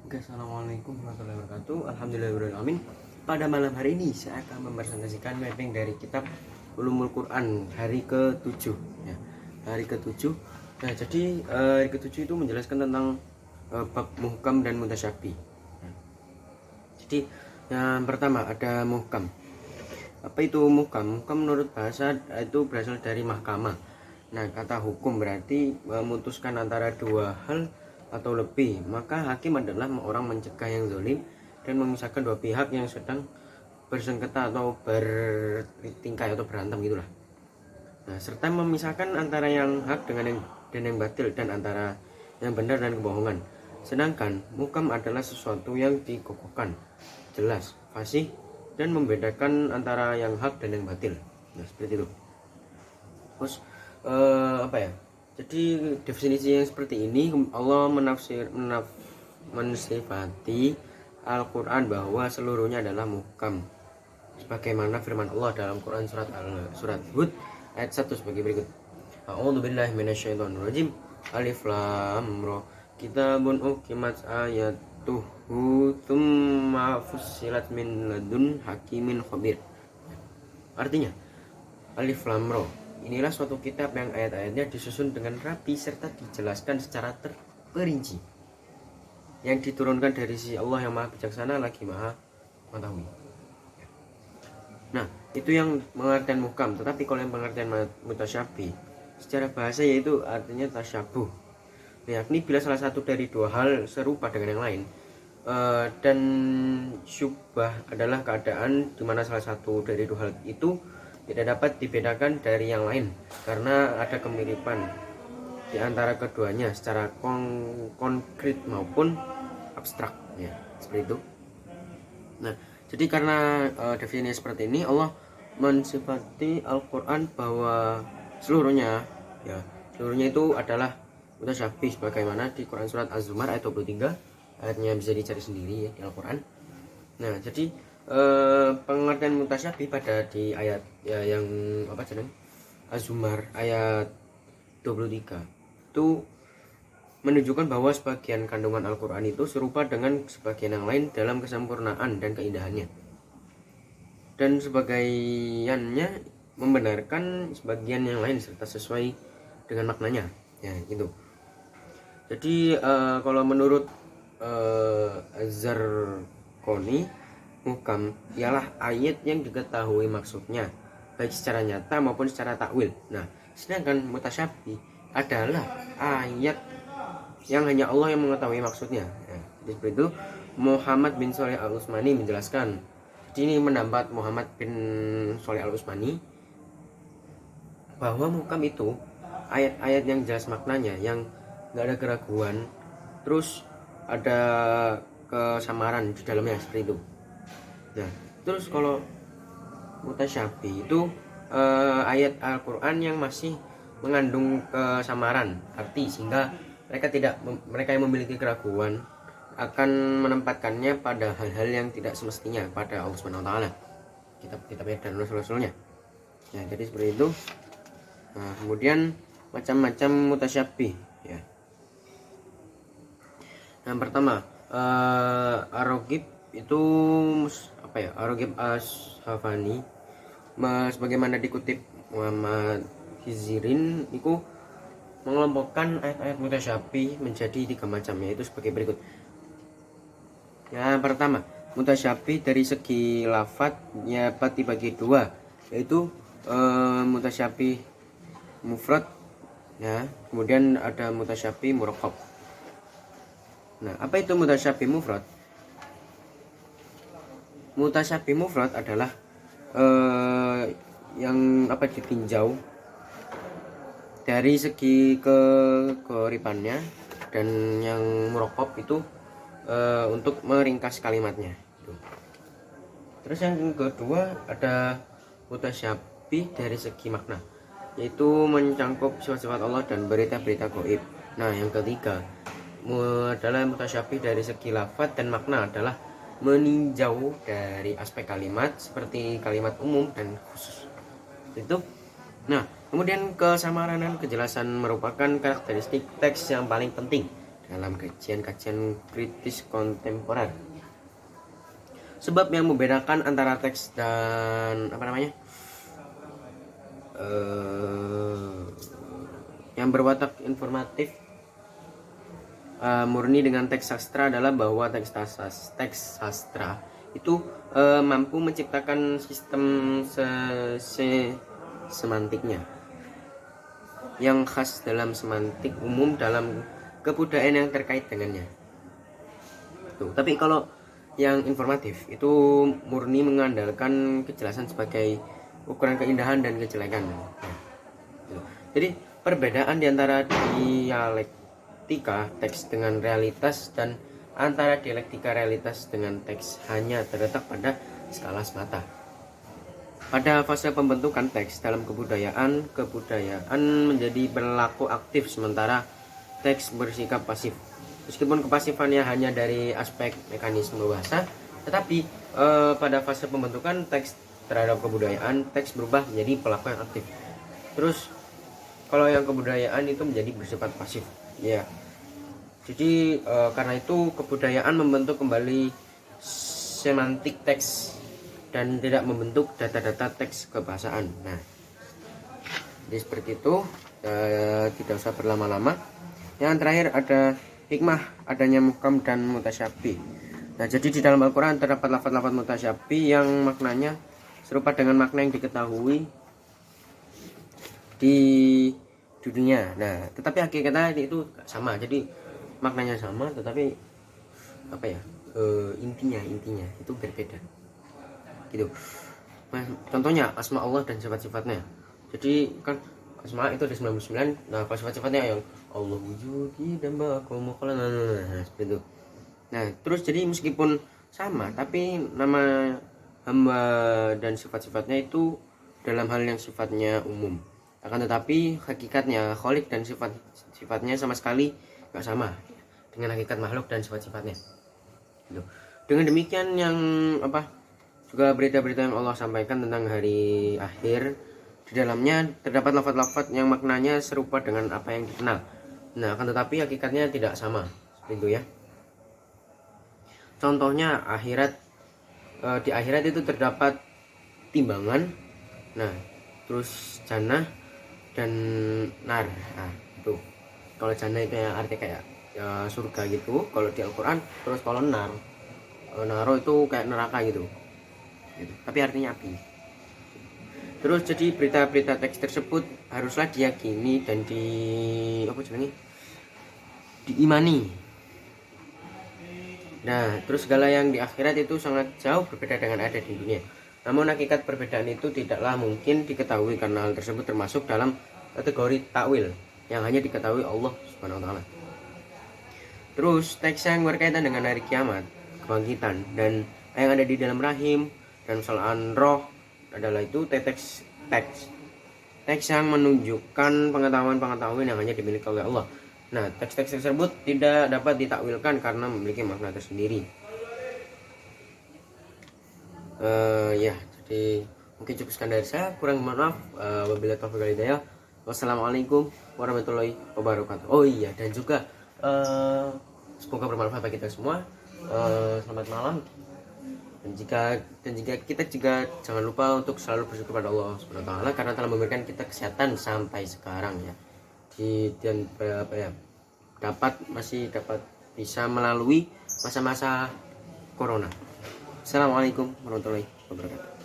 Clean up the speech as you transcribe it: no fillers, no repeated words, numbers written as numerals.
Oke, assalamualaikum warahmatullahi wabarakatuh. Alhamdulillahirobbilalamin. Pada malam hari ini saya akan mempresentasikan mapping dari kitab Ulumul Quran hari ke-7 ya. Hari ke-7. Nah, jadi hari ke-7 itu menjelaskan tentang bab muhkam dan mutasyabih. Nah, jadi yang pertama ada muhkam. Apa itu muhkam? Muhkam menurut bahasa itu berasal dari mahkamah. Nah, kata hukum berarti memutuskan antara dua hal atau lebih, maka hakim adalah orang mencegah yang zalim dan memisahkan dua pihak yang sedang bersengketa atau bertingkai atau berantem gitulah. Nah, serta memisahkan antara yang hak dengan yang batil dan antara yang benar dan kebohongan. Sedangkan mukam adalah sesuatu yang dikokohkan, jelas, fasih dan membedakan antara yang hak dan yang batil. Nah, seperti itu. Terus apa ya? Jadi definisi yang seperti ini Allah mensifati Al-Quran bahwa seluruhnya adalah muhkam, sebagaimana firman Allah dalam Quran surat Hud ayat 1 sebagai berikut. A'udzubillahi minasyaitonirrajim. Alif lam ra. Kitabun uhkimat ayatuhu tsumma fussilat min ladun hakimin khabir. Artinya, Alif lam ra, inilah suatu kitab yang ayat-ayatnya disusun dengan rapi serta dijelaskan secara terperinci, yang diturunkan dari sisi Allah yang maha bijaksana lagi maha mengetahui. Nah, itu yang pengertian muhkam. Tetapi kalau yang pengertian mutasyabih secara bahasa yaitu artinya tasyabuh, yakni bila salah satu dari dua hal serupa dengan yang lain, dan syubah adalah keadaan di mana salah satu dari dua hal itu tidak dapat dibedakan dari yang lain karena ada kemiripan di antara keduanya secara konkret maupun abstrak ya, seperti itu. Nah, jadi karena definisi seperti ini Allah mensifati Al-Quran bahwa seluruhnya itu adalah mutasyabih sebagaimana di Quran surat Az-Zumar ayat 23, ayatnya bisa dicari sendiri ya di Al-Quran. Nah, jadi pengertian mutasyabih pada di ayat ya, yang apa jeneng Az-Zumar ayat 23 itu menunjukkan bahwa sebagian kandungan Al-Quran itu serupa dengan sebagian yang lain dalam kesempurnaan dan keindahannya, dan sebagiannya membenarkan sebagian yang lain serta sesuai dengan maknanya ya gitu. Jadi kalau menurut Az-Zarqani, muhkam ialah ayat yang diketahui maksudnya baik secara nyata maupun secara takwil. Nah, sedangkan mutasyabih adalah ayat yang hanya Allah yang mengetahui maksudnya. Jadi seperti itu. Muhammad bin Shalih Al-Utsmani menjelaskan. Jadi ini mendapat Muhammad bin Shalih Al-Utsmani bahwa muhkam itu ayat-ayat yang jelas maknanya, yang nggak ada keraguan, terus ada kesamaran di dalamnya, seperti itu. Nah, terus kalau mutasyabih itu ayat Al-Quran yang masih mengandung kesamaran arti sehingga mereka yang memiliki keraguan akan menempatkannya pada hal-hal yang tidak semestinya pada Allah Subhanahu wa taala, kitab-kitabnya dan rasul-rasulnya. Ya, jadi seperti itu. Nah, kemudian macam-macam mutasyabih ya. Yang pertama, Ar-Raghib itu apa ya? Ar-Raghib As-Hafani sebagaimana dikutip Muhammad Hizirin itu mengelompokkan ayat-ayat mutasyabih menjadi 3 macam, yaitu sebagai berikut. Yang pertama, mutasyabih dari segi lafadznya dapat dibagi 2, yaitu mutasyabih mufrad ya, kemudian ada mutasyabih murakkab. Nah, apa itu mutasyabih mufrad? Mutasyabih mufrad adalah yang ditinjau dari segi kekeripannya, dan yang murakkab itu untuk meringkas kalimatnya. Terus yang kedua ada mutasyabih dari segi makna, yaitu mencangkup sifat-sifat Allah dan berita-berita gaib. Nah, yang ketiga adalah mutasyabih dari segi lafaz dan makna, adalah meninjau dari aspek kalimat seperti kalimat umum dan khusus. Itu. Nah, kemudian kesamaran dan kejelasan merupakan karakteristik teks yang paling penting dalam kajian-kajian kritis kontemporer. Sebab yang membedakan antara teks dan yang berwatak informatif murni dengan teks sastra adalah bahwa teks sastra itu mampu menciptakan sistem semantiknya yang khas dalam semantik umum dalam kebudayaan yang terkait dengannya. Tuh, tapi kalau yang informatif itu murni mengandalkan kejelasan sebagai ukuran keindahan dan kejelekan. Jadi perbedaan di antara dialektika teks dengan realitas dan antara dialektika realitas dengan teks hanya terletak pada skala semata. Pada fase pembentukan teks dalam kebudayaan menjadi berlaku aktif sementara teks bersikap pasif. Meskipun kepasifannya hanya dari aspek mekanisme bahasa, tetapi pada fase pembentukan teks terhadap kebudayaan, teks berubah menjadi pelaku yang aktif. Terus kalau yang kebudayaan itu menjadi bersifat pasif, ya. Jadi karena itu kebudayaan membentuk kembali semantik teks dan tidak membentuk data-data teks kebahasaan. Nah, jadi seperti itu, tidak usah berlama-lama. Yang terakhir ada hikmah adanya muhkam dan mutasyabih. Nah, jadi di dalam Al-Quran terdapat lafaz-lafaz mutasyabih yang maknanya serupa dengan makna yang diketahui di dunia. Nah, tetapi hakikatnya itu sama. Jadi maknanya sama, tetapi intinya itu berbeda. Gitu. Nah, contohnya asma Allah dan sifat-sifatnya. Jadi kan asma itu ada 99. Nah, kalau sifat-sifatnya yang Allah wujudi dan seperti itu. Nah, terus jadi meskipun sama, tapi nama hamba dan sifat-sifatnya itu dalam hal yang sifatnya umum. Akan tetapi hakikatnya Khalik dan sifat-sifatnya sama sekali nggak sama dengan hakikat makhluk dan sifat-sifatnya. Gitu. Dengan demikian yang juga berita-berita yang Allah sampaikan tentang hari akhir, di dalamnya terdapat lafaz-lafaz yang maknanya serupa dengan apa yang dikenal. Nah, akan tetapi hakikatnya tidak sama. Seperti itu ya. Contohnya di akhirat itu terdapat timbangan. Nah, terus jannah dan nar. Nah, itu. Kalau jannah itu yang artinya kayak surga gitu. Kalau di Al-Qur'an, terus kalau naro itu kayak neraka gitu. Tapi artinya api. Terus jadi berita-berita teks tersebut haruslah diyakini dan diimani. Nah, terus segala yang di akhirat itu sangat jauh berbeda dengan ada di dunia. Namun hakikat perbedaan itu tidaklah mungkin diketahui karena hal tersebut termasuk dalam kategori takwil yang hanya diketahui Allah Subhanahu wa taala. Terus teks yang berkaitan dengan hari kiamat, kebangkitan dan yang ada di dalam rahim dan persoalan roh adalah itu teks yang menunjukkan pengetahuan yang hanya dimiliki oleh Allah. Nah, teks-teks tersebut tidak dapat ditakwilkan karena memiliki makna tersendiri. Ya, jadi mungkin cukup sekian dari saya. Kurang mohon maaf. Wabillahi taufiq wal hidayah. Wassalamualaikum warahmatullahi wabarakatuh. Oh iya, dan juga semoga bermanfaat bagi kita semua. Selamat malam. Dan jika kita juga jangan lupa untuk selalu bersyukur pada Allah Subhanahu wa taala karena telah memberikan kita kesehatan sampai sekarang ya. Dan masih dapat bisa melalui masa-masa corona. Assalamualaikum warahmatullahi wabarakatuh.